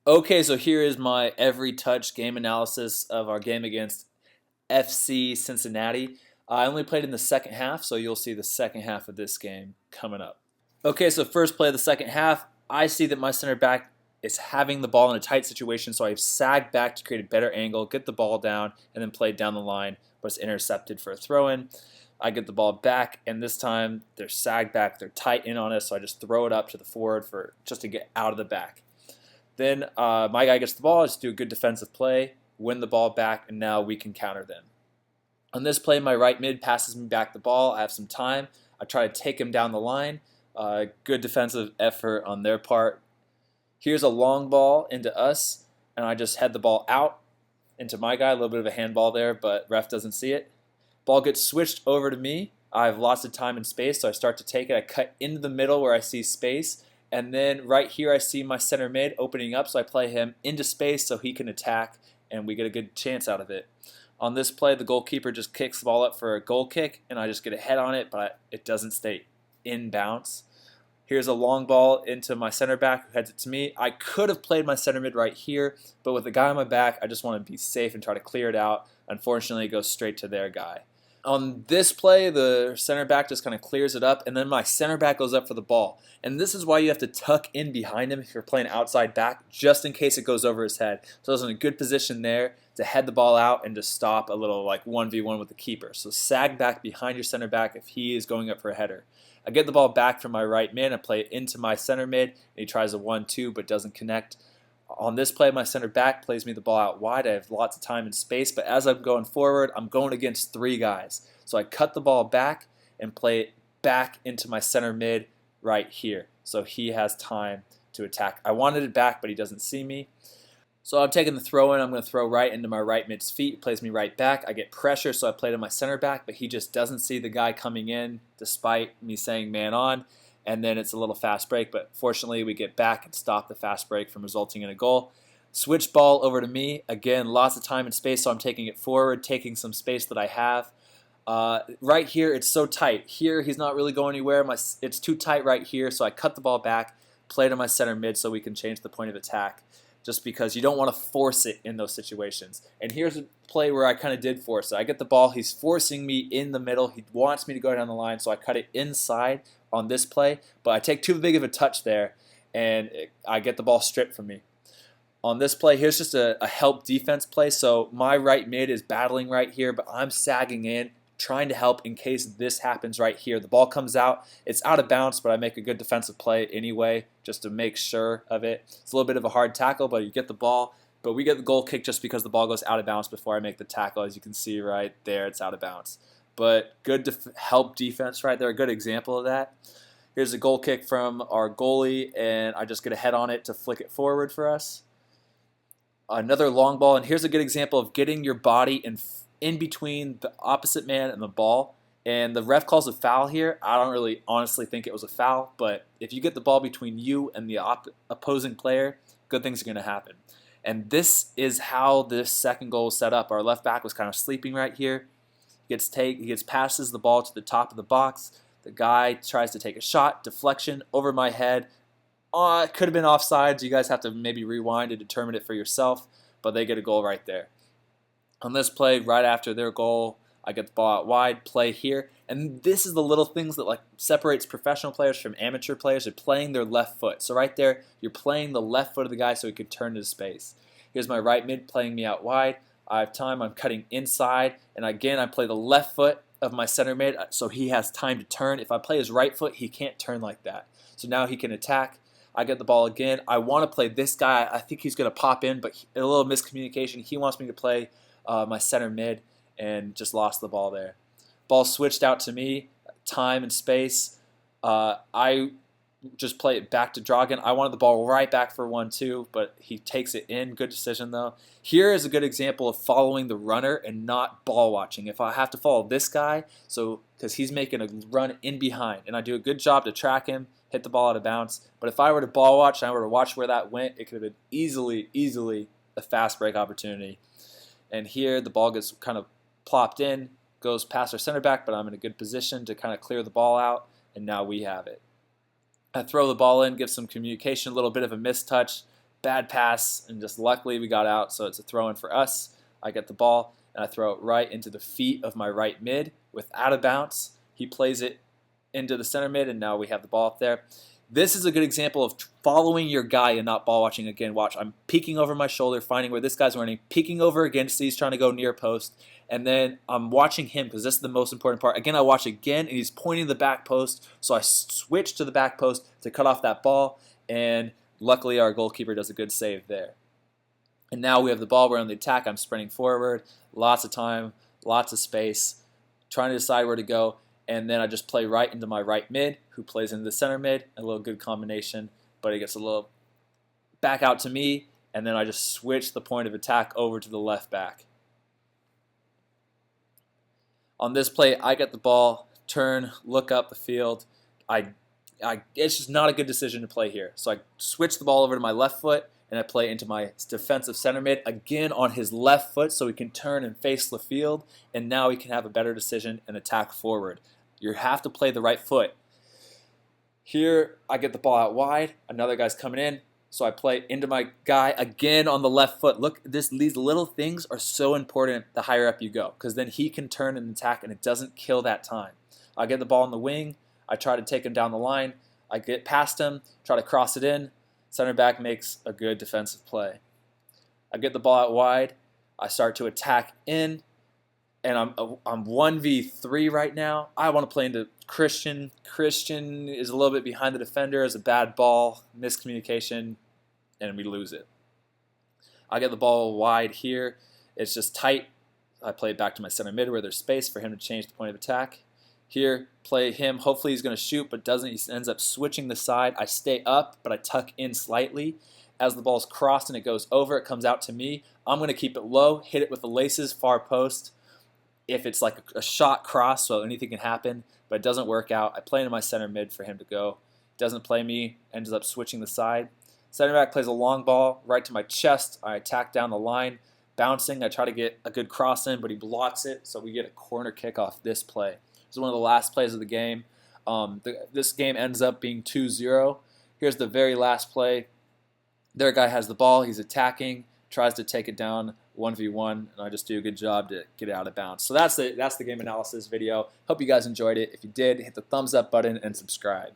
Okay, so here is my every touch game analysis of our game against FC Cincinnati. I only played in the second half, so you'll see the second half of this game coming up. Okay, so first play of the second half, I see that my center back is having the ball in a tight situation, so I've sagged back to create a better angle, get the ball down, and then play down the line, but it's intercepted for a throw-in. I get the ball back, and this time they're sagged back, they're tight in on us, so I just throw it up to the forward for just to get out of the back. Then my guy gets the ball, I just do a good defensive play, win the ball back, and now we can counter them. On this play, my right mid passes me back the ball. I have some time. I try to take him down the line. Good defensive effort on their part. Here's a long ball into us, and I just head the ball out into my guy. A little bit of a handball there, but ref doesn't see it. Ball gets switched over to me. I have lots of time and space, so I start to take it. I cut into the middle where I see space, and then right here I see my center mid opening up, so I play him into space so he can attack, and we get a good chance out of it. On this play, the goalkeeper just kicks the ball up for a goal kick, and I just get a head on it, but it doesn't stay in bounds. Here's a long ball into my center back who heads it to me. I could have played my center mid right here, but with the guy on my back, I just want to be safe and try to clear it out. Unfortunately, it goes straight to their guy. On this play, the center back just kind of clears it up, and then my center back goes up for the ball. And this is why you have to tuck in behind him if you're playing outside back, just in case it goes over his head. So I was in a good position there to head the ball out and to stop a little like 1v1 with the keeper. So sag back behind your center back if he is going up for a header. I get the ball back from my right mid, I play it into my center mid, and he tries a 1-2 but doesn't connect. On this play, my center back plays me the ball out wide. I have lots of time and space, but as I'm going forward, I'm going against three guys. So I cut the ball back and play it back into my center mid right here. So he has time to attack. I wanted it back, but he doesn't see me. So I'm taking the throw in. I'm going to throw right into my right mid's feet. It plays me right back. I get pressure, so I play to my center back, but he just doesn't see the guy coming in despite me saying man on. And then it's a little fast break, but fortunately we get back and stop the fast break from resulting in a goal. Switch ball over to me. Again, lots of time and space, so I'm taking it forward, taking some space that I have. Right here, it's so tight. Here, he's not really going anywhere. It's too tight right here, so I cut the ball back, play to my center mid so we can change the point of attack, just because you don't want to force it in those situations. And here's a play where I kind of did force it. I get the ball, he's forcing me in the middle. He wants me to go down the line, so I cut it inside on this play, but I take too big of a touch there, and I get the ball stripped from me. On this play, here's just a help defense play. So my right mid is battling right here, but I'm sagging in, trying to help in case this happens right here. The ball comes out. It's out of bounds, but I make a good defensive play anyway just to make sure of it. It's a little bit of a hard tackle, but you get the ball. But we get the goal kick just because the ball goes out of bounds before I make the tackle. As you can see right there, it's out of bounds. But good help defense right there, a good example of that. Here's a goal kick from our goalie, and I just get a head on it to flick it forward for us. Another long ball, and here's a good example of getting your body in between the opposite man and the ball. And the ref calls a foul here. I don't really honestly think it was a foul, but if you get the ball between you and the opposing player, good things are going to happen. And this is how this second goal was set up. Our left back was kind of sleeping right here. He passes the ball to the top of the box. The guy tries to take a shot, deflection over my head. It could have been offsides. You guys have to maybe rewind to determine it for yourself, but they get a goal right there. On this play, right after their goal, I get the ball out wide, play here. And this is the little things that like separates professional players from amateur players. They're playing their left foot. So right there, you're playing the left foot of the guy so he could turn to space. Here's my right mid playing me out wide. I have time, I'm cutting inside, and again I play the left foot of my center mid so he has time to turn. If I play his right foot, he can't turn like that. So now he can attack. I get the ball again. I want to play this guy. I think he's going to pop in, but a little miscommunication. He wants me to play my center mid and just lost the ball there. Ball switched out to me, time and space. I just play it back to Dragan. I wanted the ball right back for 1-2, but he takes it in. Good decision, though. Here is a good example of following the runner and not ball watching. If I have to follow this guy, so because he's making a run in behind, and I do a good job to track him, hit the ball out of bounds. But if I were to ball watch and I were to watch where that went, it could have been easily a fast break opportunity. And here the ball gets kind of plopped in, goes past our center back, but I'm in a good position to kind of clear the ball out, and now we have it. I throw the ball in, give some communication, a little bit of a mistouch, bad pass, and just luckily we got out, so it's a throw in for us. I get the ball, and I throw it right into the feet of my right mid with out of bounds. He plays it into the center mid, and now we have the ball up there. This is a good example of following your guy and not ball watching again. Watch, I'm peeking over my shoulder, finding where this guy's running, peeking over again, so he's trying to go near post, and then I'm watching him because this is the most important part. Again, I watch again, and he's pointing to the back post, so I switch to the back post to cut off that ball, and luckily our goalkeeper does a good save there. And now we have the ball, we're on the attack, I'm sprinting forward, lots of time, lots of space, trying to decide where to go. And then I just play right into my right mid, who plays into the center mid. A little good combination, but he gets a little back out to me, and then I just switch the point of attack over to the left back. On this play, I get the ball, turn, look up the field. It's just not a good decision to play here. So I switch the ball over to my left foot, and I play into my defensive center mid, again on his left foot so he can turn and face the field, and now he can have a better decision and attack forward. You have to play the right foot. Here, I get the ball out wide. Another guy's coming in, so I play into my guy again on the left foot. Look, these little things are so important the higher up you go, because then he can turn and attack, and it doesn't kill that time. I get the ball in the wing. I try to take him down the line. I get past him, try to cross it in. Center back makes a good defensive play. I get the ball out wide. I start to attack in, and I'm 1v3 right now. I want to play into Christian. Christian is a little bit behind the defender. It's a bad ball, miscommunication, and we lose it. I get the ball wide here. It's just tight. I play it back to my center mid where there's space for him to change the point of attack. Here, play him. Hopefully he's going to shoot, but doesn't. He ends up switching the side. I stay up, but I tuck in slightly. As the ball's crossed and it goes over, it comes out to me. I'm going to keep it low, hit it with the laces, far post. If it's like a shot cross, so anything can happen, but it doesn't work out. I play into my center mid for him to go. Doesn't play me, ends up switching the side. Center back plays a long ball right to my chest. I attack down the line, bouncing. I try to get a good cross in, but he blocks it, so we get a corner kick off this play. This is one of the last plays of the game. This game ends up being 2-0. Here's the very last play. Their guy has the ball. He's attacking, tries to take it down 1v1, and I just do a good job to get it out of bounds. So that's the game analysis video. Hope you guys enjoyed it. If you did, hit the thumbs up button and subscribe.